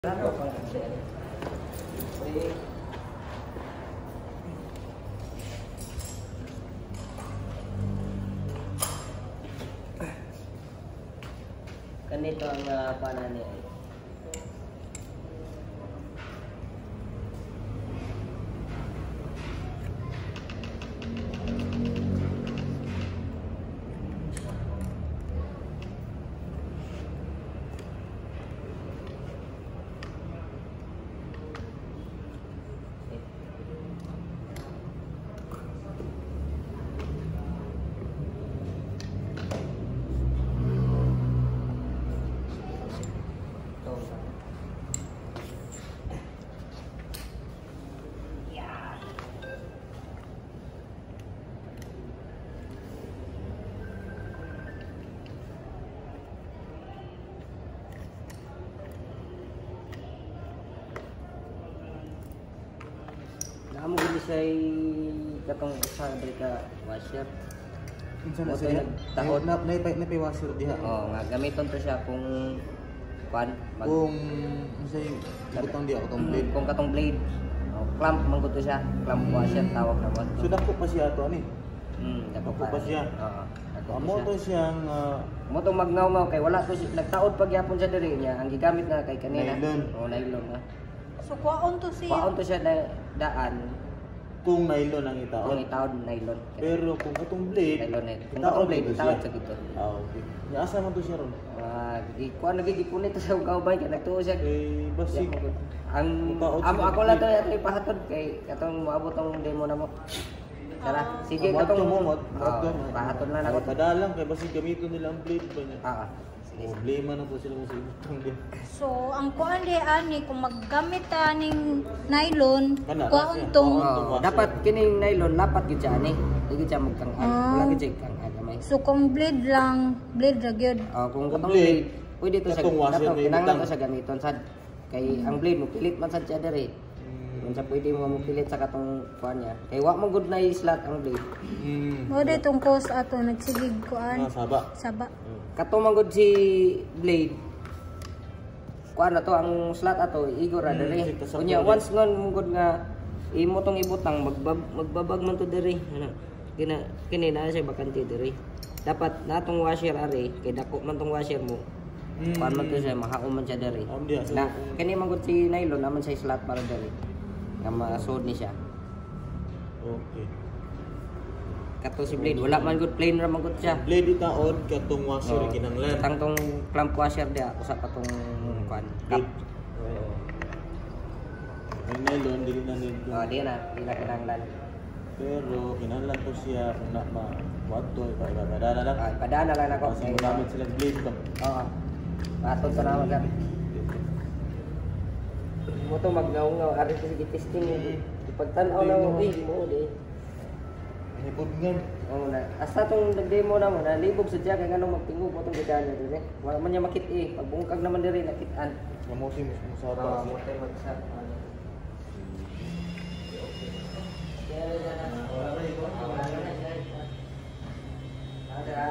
Ganito ang panan niya. Amo gini siya katong usaha ka washer. Kinsa na siya? Tahod na pay washer diha. Oh, nga gamiton to siya kung kung say butang diha katong blade. Kung katong blade. Oh, clamp man to siya. Clamp washer tawag naman. So dako pa siya ato ani. Dako pa siya. Oo. Amo to siyang mo to magngaw-ngaw kay wala to nagtaod pag yapon sa diri niya ang gigamit na kay kanina. Nylon. Oh, nylon na. So kuwaon to siya. Kuwaon to siya daan. Kung nylon ang itaon. Kung itaod nylon. Pero kung katong blade, nylon na. Kung katong blade itaod sa dito. Ah, okay. Nya asa man to siya ron? Kuan nagigipunit sa kaubay kay nagtuo siya. Eh basig ang ako lang to yata ipahatod kay katong moabot ang demo na mo. Tara, sige katong mo. Pahatod na ako. Kadalang kay basig gamiton nila ang blade ba niya. Problema na po sila kung sa ibutang din. So ang kuan di ani kung maggamit ta ning nylon, kuwaon tong dapat kining nylon lapat gid siya ani. Dili siya magkang-an. Wala gid siya kang gamay. So kung blade lang, blade ra gyud. Kung katong blade, pwede to sa kinahanglan to sa gamiton sad kay ang blade mo pilit man sad siya diri. Unsa pwede mo pilit sa katong kuan niya. Kay wa mo good na slot ang blade. Mo di tong cost ato nagsigig kuan. Saba. Katong man gud si blade. Kuan na to ang slot ato igor ra diri. Kunya once ngon mo gud nga imo tong ibutang magbabag man to diri. Ano? Kini na siya bakante diri. Dapat natong washer are kay dako man tong washer mo. Kuan man to siya mahaom man siya diri. Na kini man gud si nylon naman sa slot para diri. Nga masud ni siya. Okay. Kato si blade wala man good plain ra man gud siya. Blade itaod katong washer kinahanglan. Tang tong clamp washer dia usa pa tong kuan cap. Ang nylon dili na nito. Di na kinahanglan. Pero kinahanglan to siya kung na mawato ipadana lang. Ipadana lang ako. Kasi gamit sila blade ba. Oo. Atod sa naman gan. Mo to magnaw-ngaw ari sige testing ipagtan-aw na mo di. Libog-ngan. Oo na. Asa tong nag-demo na mo na libog sa diya kay nganong magtingog mo tong gidana diri. Wala man niya makit pagbungkag naman diri nakit-an. Kamusi mo sa ata. Mo tay magsa. Ada.